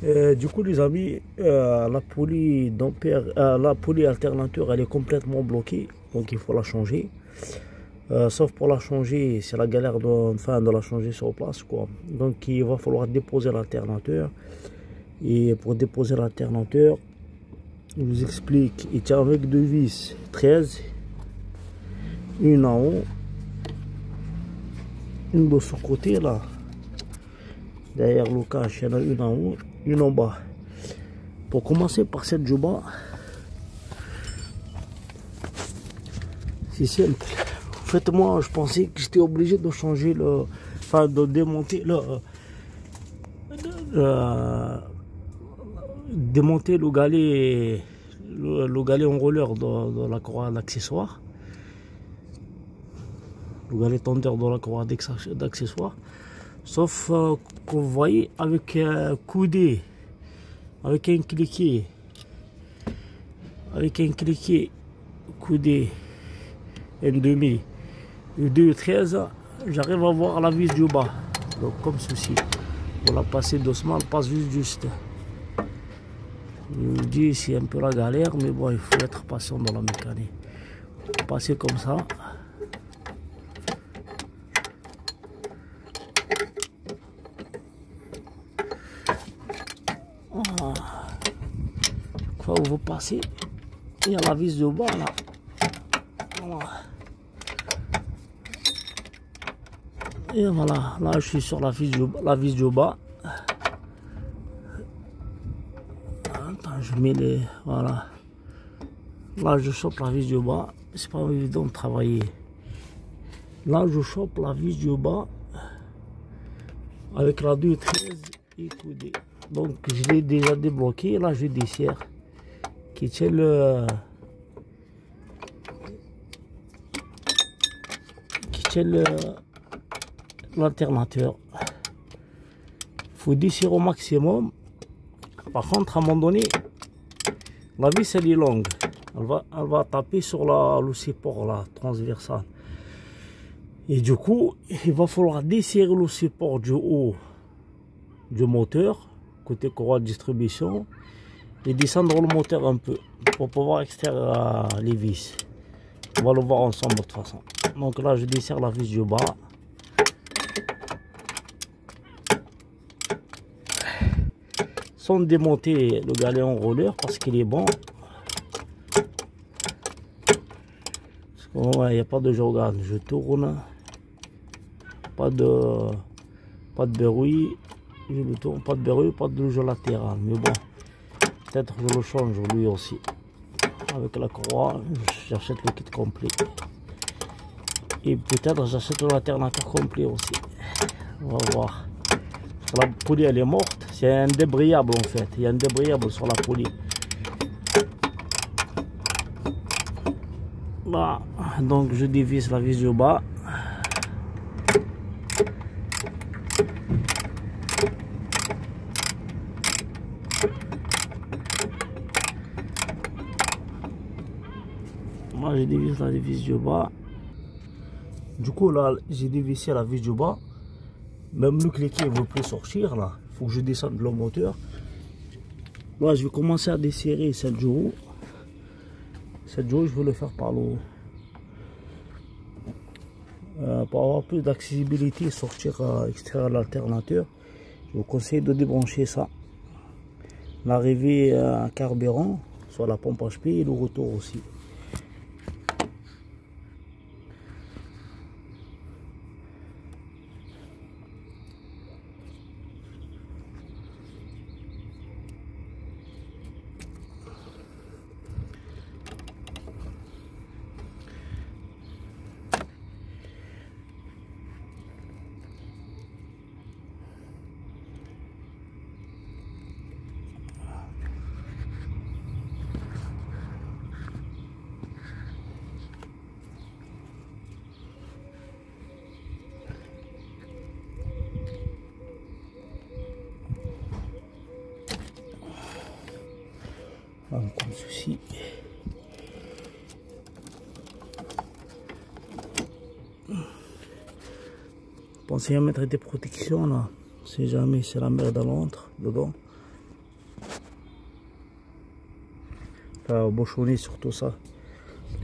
Du coup, les amis, la poulie alternateur, elle est complètement bloquée, donc il faut la changer. Sauf pour la changer, c'est la galère de la changer sur place, quoi. Donc il va falloir déposer l'alternateur. Et pour déposer l'alternateur, je vous explique, il tient avec deux vis 13, une en haut, une de ce côté là, derrière le cache, il y en a une en haut, une en bas. Pour commencer par cette du bas, c'est simple. En fait, moi, je pensais que j'étais obligé de changer de démonter démonter le galet, le galet enrouleur de la croix d'accessoires, le galet tendeur de la croix d'accessoires. Sauf que vous voyez, avec un coudé, avec un cliquet coudé, un demi, et 2,13, j'arrive à voir la vis du bas. Donc comme ceci, pour la passer doucement, elle passe juste. Je vous dis, c'est un peu la galère, mais bon, il faut être patient dans la mécanique. Passer comme ça. Voilà. Une fois que vous passez, il y a la vis du bas là. Voilà. Et voilà, là je suis sur la vis du bas. Attends, je mets les... Voilà. Là je chope la vis du bas. C'est pas évident de travailler. Là je chope la vis du bas avec la 2,13 et coudée. Donc je l'ai déjà débloqué. Là je desserre qui tient l'alternateur. Il faut desserrer au maximum. Par contre, à un moment donné, la vis elle est longue. Elle va taper sur le support là, transversal. Et du coup, il va falloir desserrer le support du haut du moteur, côté courroie de distribution, et descendre le moteur un peu pour pouvoir extraire les vis. On va le voir ensemble de toute façon. Donc là, je desserre la vis du bas. Sans démonter le galet enrouleur parce qu'il est bon. Il n'y a pas de jeu, regarde, je tourne. Pas de bruit. Je le tourne, pas de bruit, pas de jeu latéral. Mais bon, peut-être je le change lui aussi. Avec la croix, j'achète le kit complet. Et peut-être j'achète l'alternateur complet aussi. On va voir. La poulie elle est morte, c'est un débrayable en fait, il y a un débrayable sur la poulie. Bah, donc je dévisse la vis du bas. Moi je dévisse la vis du bas. Du coup là j'ai dévissé la vis du bas. Même le cliquet ne veut plus sortir là. Il faut que je descende le moteur. Là je vais commencer à desserrer cette joue. Cette joue je vais le faire par le haut. Pour avoir plus d'accessibilité, sortir extraire l'alternateur. Je vous conseille de débrancher ça. L'arrivée à carburant, soit la pompe HP et le retour aussi. Comme ceci. Pensez à mettre des protections là, si jamais c'est la merde à l'entre dedans. Bouchonner surtout ça,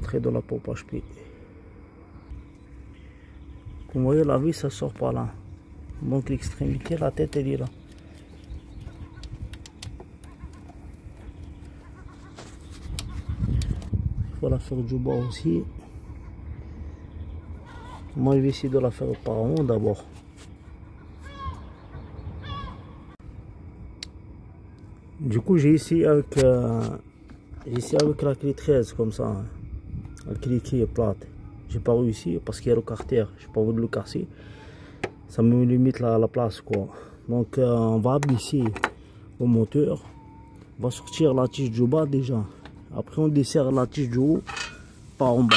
trait de la pompe HP. Comme vous voyez, la vis ça sort par là, donc l'extrémité, la tête elle est là. Il faut la faire du bas aussi. Moi je vais essayer de la faire par en haut d'abord. Du coup j'ai essayé avec la clé 13 comme ça, hein. La clé qui est plate. J'ai pas réussi parce qu'il y a le carter, j'ai pas voulu le casser. Ça me limite la place quoi. Donc on va abaisser au moteur. On va sortir la tige du bas déjà. Après on dessert la tige du haut par en bas.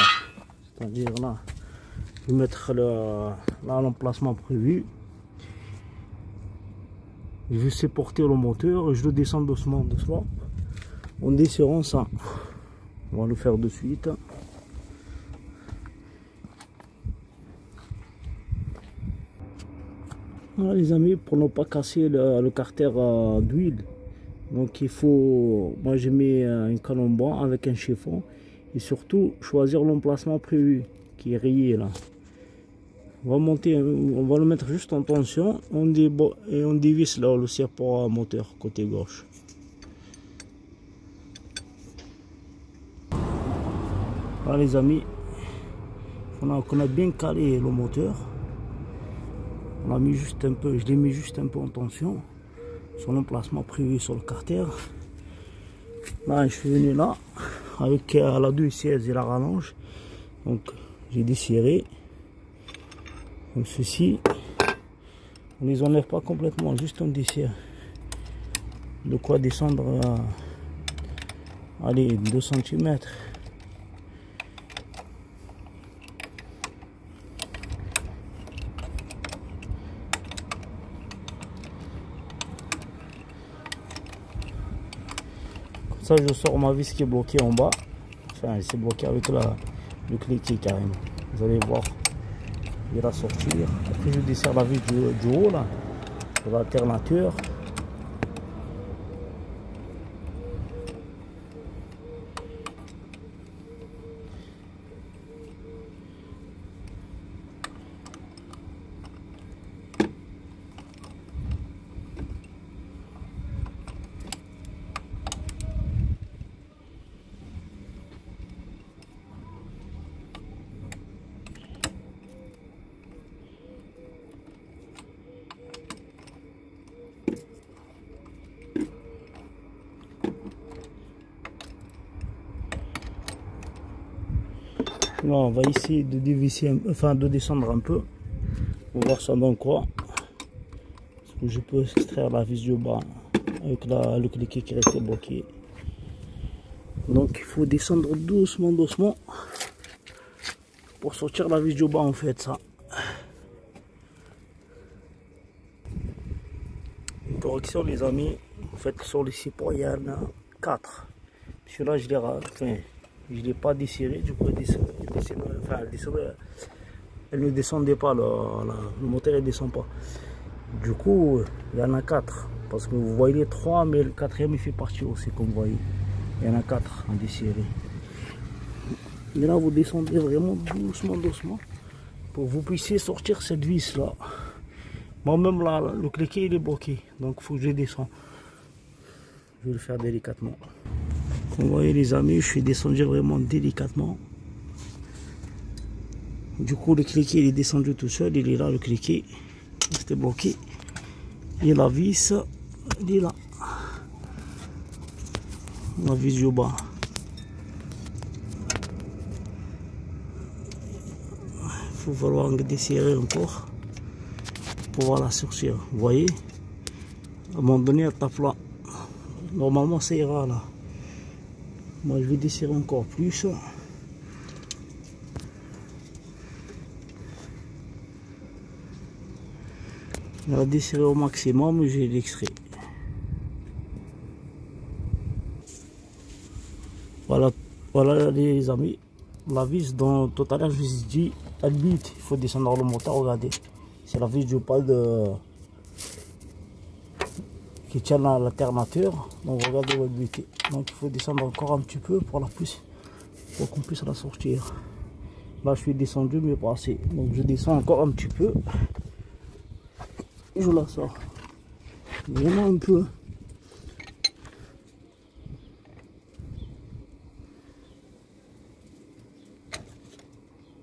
C'est-à-dire là, je vais mettre l'emplacement prévu. Je vais supporter le moteur et je le descends doucement, doucement. En desserrant ça. On va le faire de suite. Voilà les amis, pour ne pas casser le carter d'huile. Donc il faut, moi j'ai mis un canon bas avec un chiffon. Et surtout choisir l'emplacement prévu qui est rayé là. On va monter, on va le mettre juste en tension et on dévisse là le serpent moteur côté gauche. Voilà les amis, on a bien calé le moteur. On a mis juste un peu, je l'ai mis juste un peu en tension sur l'emplacement prévu sur le carter. Là je suis venu là avec la 216 et la rallonge, donc j'ai desserré comme ceci. On les enlève pas complètement, juste on dessert. De quoi descendre à allez 2 cm. Ça je sors ma vis qui est bloquée en bas, enfin c'est bloqué avec le cliquet carrément, vous allez voir, il va sortir. Après je desserre la vis du haut là, de l'alternateur. Là, on va essayer de dévisser, enfin de descendre un peu pour voir ça donne quoi. Parce que je peux extraire la vis du bas avec le cliquet qui restait bloqué. Donc il faut descendre doucement, doucement pour sortir la vis du bas en fait ça. Une correction les amis, en fait sur les 6 points il y en a 4. Celui-là je l'ai enfin, je l'ai pas desserré, du coup elle ne descendait pas, le moteur ne descend pas. Du coup il y en a 4 parce que vous voyez les 3 mais le 4e il fait partie aussi comme vous voyez. Il y en a 4 à desserrer. Mais là vous descendez vraiment doucement, doucement pour que vous puissiez sortir cette vis là. Moi-même là, le cliquet il est bloqué, donc il faut que je descends. Je vais le faire délicatement. Comme vous voyez les amis, je suis descendu vraiment délicatement. Du coup le cliquet il est descendu tout seul, il est là le cliquet, c'était bloqué. Et la vis, elle est là. La vis du bas. Il faut falloir desserrer encore pour pouvoir la sortir. Vous voyez, à un moment donné elle tape là. Normalement ça ira là. Moi je vais desserrer encore plus. On va desserrer au maximum et j'ai l'extrait. Voilà, voilà les amis, la vis dont tout à l'heure je vous ai dit, elle bute, il faut descendre le moteur, regardez. C'est la vis du pas qui tient l'alternateur. Donc regardez où elle butait. Donc il faut descendre encore un petit peu pour qu'on puisse la sortir. Là je suis descendu mais pas assez. Donc je descends encore un petit peu. Et je la sors. Vraiment un peu.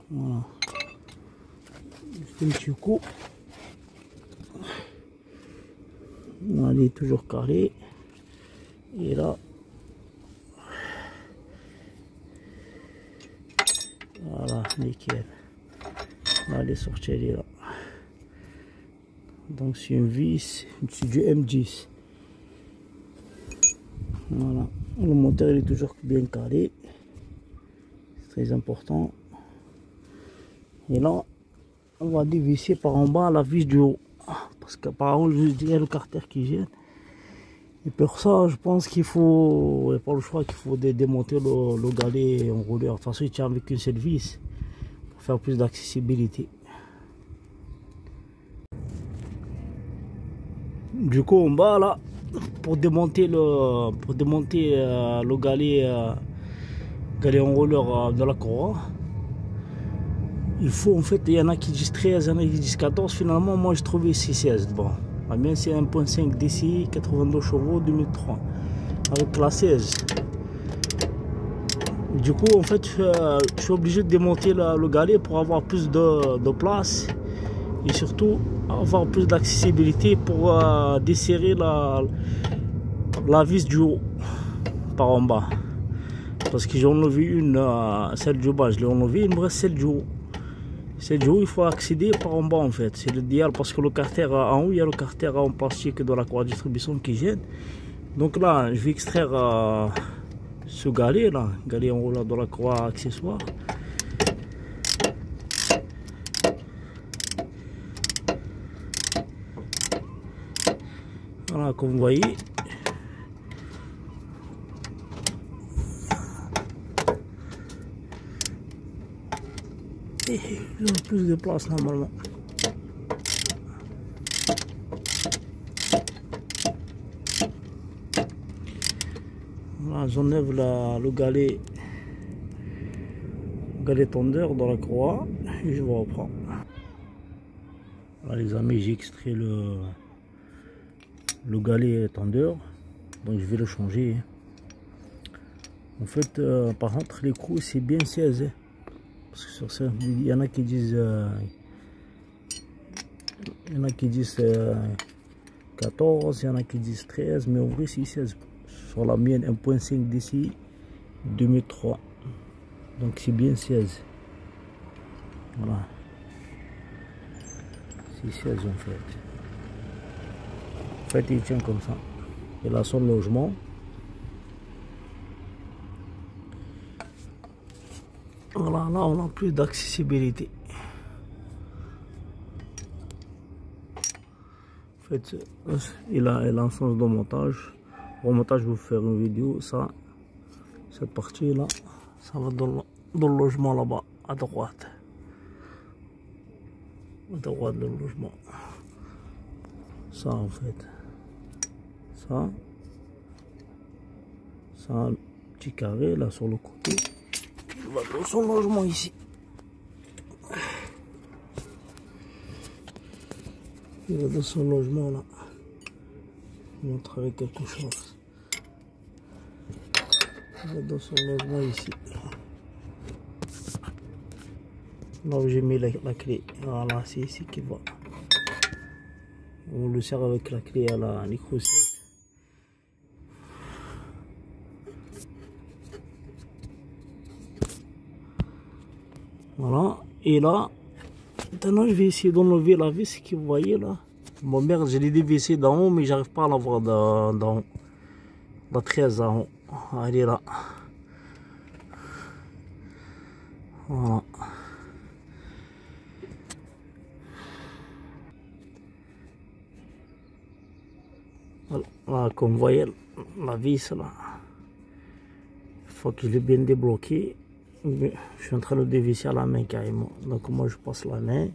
Voilà. Juste un petit coup. Elle est toujours carrée. Et là. Voilà, nickel. Là, elle est sortie, elle est là. Donc c'est une vis, c'est du M10. Voilà. Le moteur il est toujours bien carré. C'est très important. Et là, on va dévisser par en bas la vis du haut. Parce qu'apparemment, il y a le carter qui gêne. Et pour ça, je pense qu'il faut, il n'y a pas le choix, qu'il faut démonter le galet enrouleur. De toute façon, il tient avec une seule vis pour faire plus d'accessibilité. Du coup, en bas là, pour démonter le galet enrouleur de la courroie, il faut en fait, il y en a qui disent 13, il y en a qui disent 14. Finalement, moi j'ai trouvé 16 devant. La mienne c'est 1.5 DCI, 82 chevaux, 2003, avec la 16. Du coup, en fait, je suis obligé de démonter le galet pour avoir plus de place et surtout avoir plus d'accessibilité pour desserrer la vis du haut par en bas. Parce que j'ai enlevé celle du bas, je l'ai enlevé, il me reste celle du haut. Celle du haut, il faut accéder par en bas en fait. C'est l'idéal parce que le carter en haut, il y a le carter en plastique de la courroie de distribution qui gêne. Donc là, je vais extraire ce galet là, galet enrouleur de la courroie accessoire. Voilà, comme vous voyez. Et ils ont plus de place normalement. Voilà, j'enlève le galet tendeur dans la croix et je vous reprends. Voilà les amis, j'ai extrait le galet tendeur, donc je vais le changer. En fait, par contre, l'écrou c'est bien 16. Parce que sur ça, il y en a qui disent 14, il y en a qui disent 13, mais en vrai c'est 16. Sur la mienne 1.5 DCI 2003. Donc c'est bien 16. Voilà. C'est 16 en fait. En fait il tient comme ça. Et là son logement. Voilà, là on a plus d'accessibilité. En fait, il a un sens de montage. Au montage, je vais vous faire une vidéo. Ça, cette partie là, ça va dans le logement là-bas, à droite. À droite le logement. Ça en fait. Ça, un petit carré là sur le côté. Il va dans son logement ici. Il va dans son logement là. Je vais montrer avec quelque chose. Il va dans son logement ici. Là où j'ai mis la clé. Voilà, c'est ici qu'il va. On le sert avec la clé à la micro-siège. Voilà, et là, maintenant je vais essayer d'enlever la vis que vous voyez là. Bon merde, je l'ai dévissé d'en haut, mais j'arrive pas à l'avoir d'en haut. La 13 en haut, elle est là. Voilà. Voilà, comme vous voyez, la vis là. Il faut que je l'ai bien débloqué. Je suis en train de dévisser à la main carrément. Donc moi je passe la main.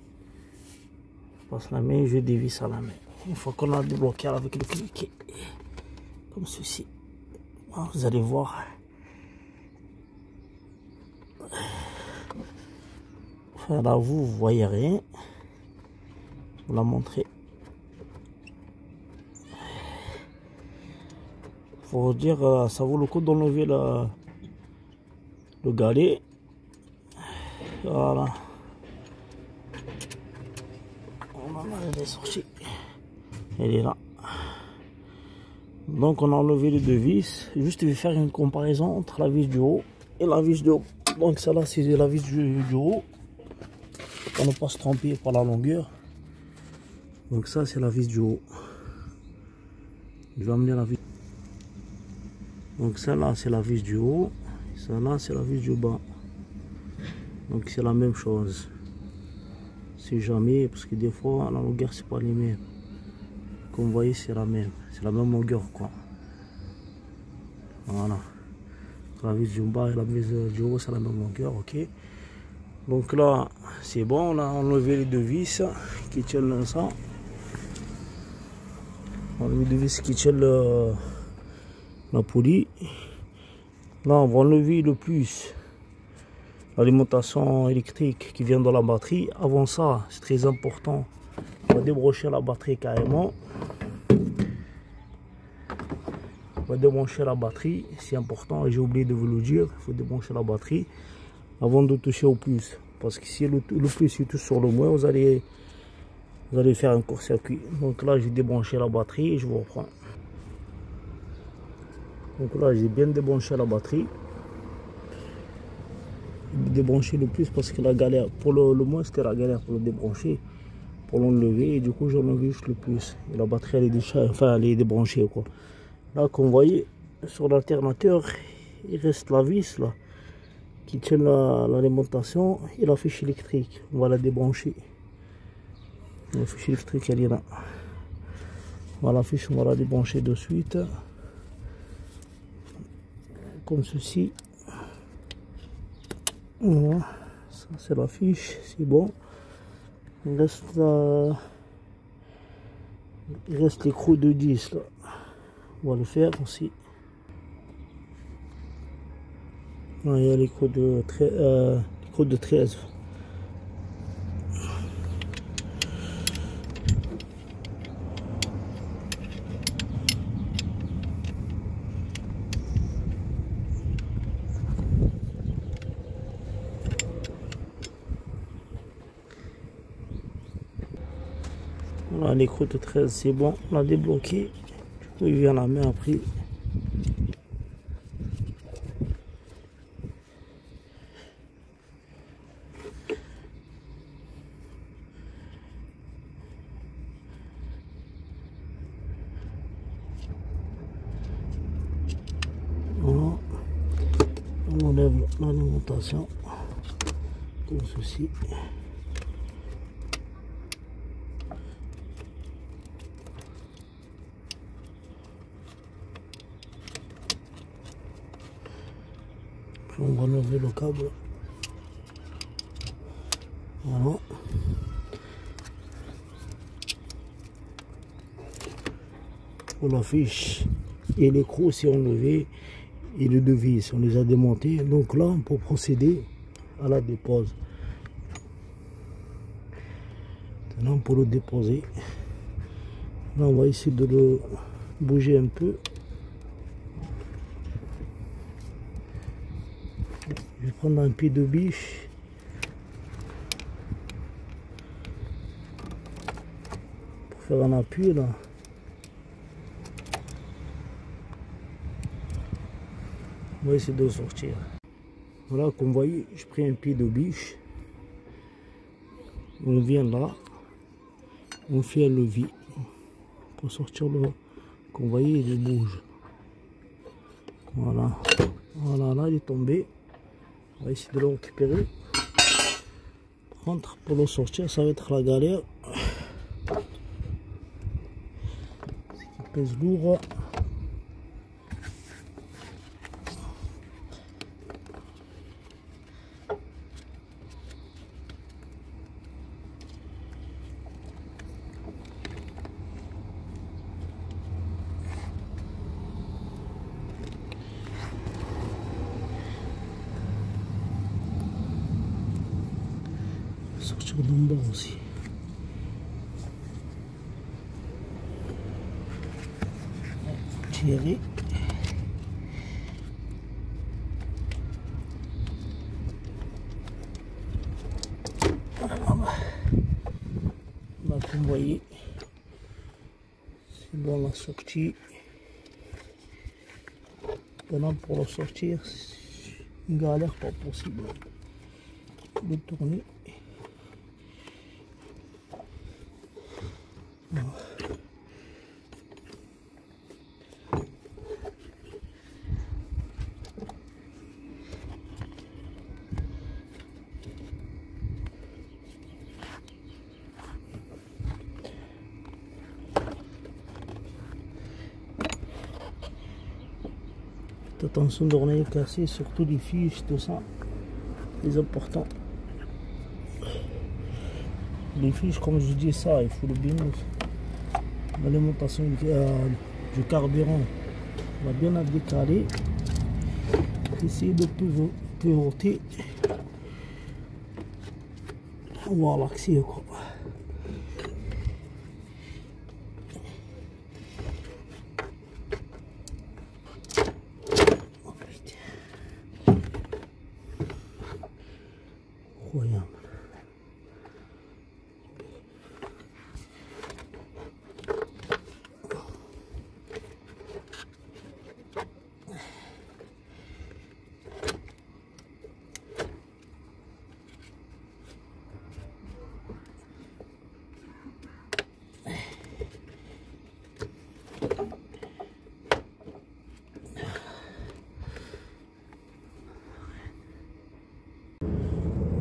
Je dévisse à la main. Une fois qu'on a débloqué avec le cliquet, comme ceci, vous allez voir. Enfin, là, vous voyez rien. Je vous la montrer. Faut dire, ça vaut le coup d'enlever le galet. Voilà. Elle est sortie. Elle est là. Donc on a enlevé les deux vis. Juste je vais faire une comparaison entre la vis du haut et la vis du haut. Donc celle-là c'est la vis du haut. Pour ne pas se tromper par la longueur. Donc ça c'est la vis du haut. Je vais amener la vis. Donc celle-là c'est la vis du haut. Celle-là c'est la vis du bas. Donc c'est la même chose. C'est jamais, parce que des fois la longueur c'est pas les mêmes. Comme vous voyez c'est la même longueur quoi. Voilà. La vis du bas et la vis du haut c'est la même longueur, ok. Donc là c'est bon, on a enlevé les deux vis qui tiennent ça. On a enlevé les deux vis qui tiennent la poulie. Là on va enlever le plus l'alimentation électrique qui vient de la batterie. Avant ça, c'est très important, on va débrancher la batterie carrément. On va débrancher la batterie, c'est important, et j'ai oublié de vous le dire, il faut débrancher la batterie avant de toucher au plus. Parce que si le plus il touche sur le moins, vous allez faire un court-circuit. Donc là, j'ai débranché la batterie et je vous reprends. Donc là, j'ai bien débranché la batterie. Débrancher le plus parce que la galère pour le moins c'était la galère pour le débrancher, pour l'enlever, et du coup j'ai enlevé juste le plus et la batterie elle est déjà, enfin elle est débranchée quoi. Là comme vous voyez sur l'alternateur il reste la vis là qui tient l'alimentation et la fiche électrique. On va la débrancher, la fiche électrique elle est là. Voilà, la fiche on va la débrancher de suite comme ceci. Voilà, ça c'est la fiche, c'est bon. Il reste l'écrou de 10 là. On va le faire aussi. Là, il y a l'écrou de 13. Voilà, l'écrou de 13 c'est bon, on l'a débloqué. Il vient la main après. Voilà. On enlève l'alimentation comme ceci. On va enlever le câble. Voilà. Pour la fiche et l'écrou c'est enlevé et les deux vis on les a démontés. Donc là on peut procéder à la dépose. Maintenant pour le déposer, là on va essayer de le bouger un peu. Je vais prendre un pied de biche pour faire un appui là. On va essayer de sortir. Voilà, comme vous voyez, je prends un pied de biche. On vient là, on fait un levier pour sortir le. Comme vous voyez, il bouge. Voilà, voilà, là il est tombé. On va essayer de le récupérer. Par contre, pour le sortir, ça va être la galère. Il pèse lourd. sur le bas aussi. Tirer. Là, comme vous voyez, c'est bon la sortie. Maintenant, pour la sortir, c'est une galère pas possible de tourner. Voilà. Faites attention de rien casser, surtout les fiches, tout ça, c'est important. Les fiches, comme je dis ça, il faut le bien. L'alimentation du carburant, on va bien la décaler. Essayer de pivoter. Voir l'accès quoi. Incroyable.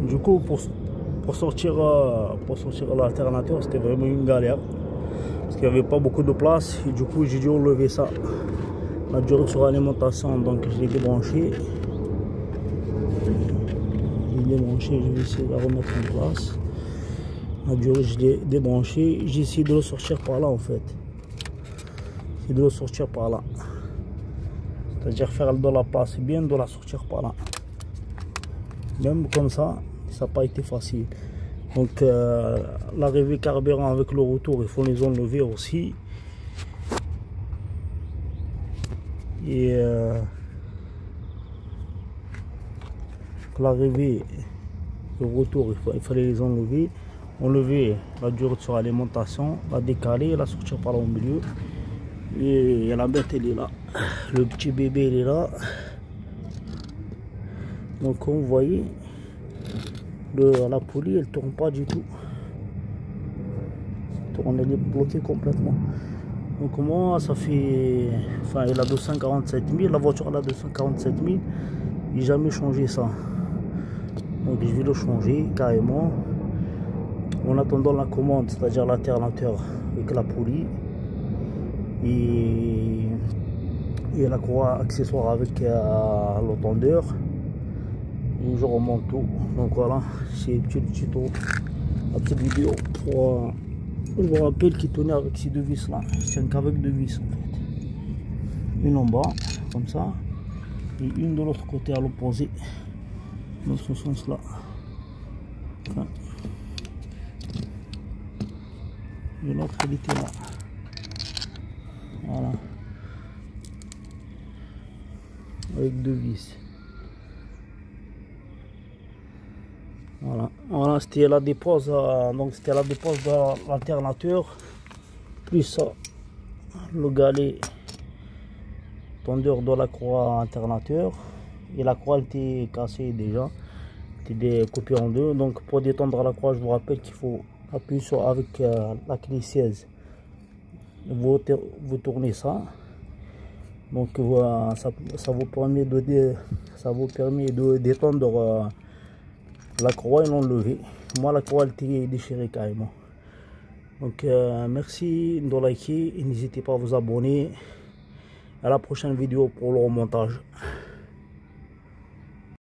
Du coup, pour sortir l'alternateur, c'était vraiment une galère. Parce qu'il n'y avait pas beaucoup de place. Et du coup, j'ai dû enlever ça. La durée sur l'alimentation, donc je l'ai débranché. Je vais essayer de la remettre en place. La durée, je l'ai débranché. J'ai essayé de le sortir par là en fait. J'ai de le sortir par là. C'est-à-dire faire de la place, bien de la sortir par là. Même comme ça n'a pas été facile. Donc l'arrivée carburant avec le retour, il faut les enlever aussi. Et l'arrivée, le retour, il fallait les enlever. Enlever la durée sur l'alimentation, la décaler, la sortir par là au milieu. Et la bête elle est là. Le petit bébé il est là. Donc comme vous voyez, la poulie elle tourne pas du tout. Elle est bloquée complètement. Donc moi ça fait, enfin il a 247 000, la voiture elle a 247 000. J'ai jamais changé ça. Donc je vais le changer carrément. En attendant la commande, c'est-à-dire l'alternateur avec la poulie. Et la croix accessoire avec l'entendeur. Et je remonte tout. Donc voilà, c'est un petit tuto, la petite vidéo pour je vous rappelle qu'il tournait avec ces deux vis là. Je tiens qu'avec deux vis en fait. Une en bas, comme ça, et une de l'autre côté à l'opposé, dans ce sens là. Enfin, et l'autre elle était là. Voilà. Avec deux vis. Voilà, c'était la dépose, donc c'était la dépose de l'alternateur, plus le galet tendeur de la croix alternateur, et la croix elle était cassée déjà, était découpée en deux. Donc pour détendre la croix, je vous rappelle qu'il faut appuyer sur avec la clé 16. Vous tournez ça, donc voilà, ça vous permet de détendre la croix et l'enlever. Moi la croix elle était déchirée carrément. Donc merci de liker et n'hésitez pas à vous abonner. À la prochaine vidéo pour le remontage.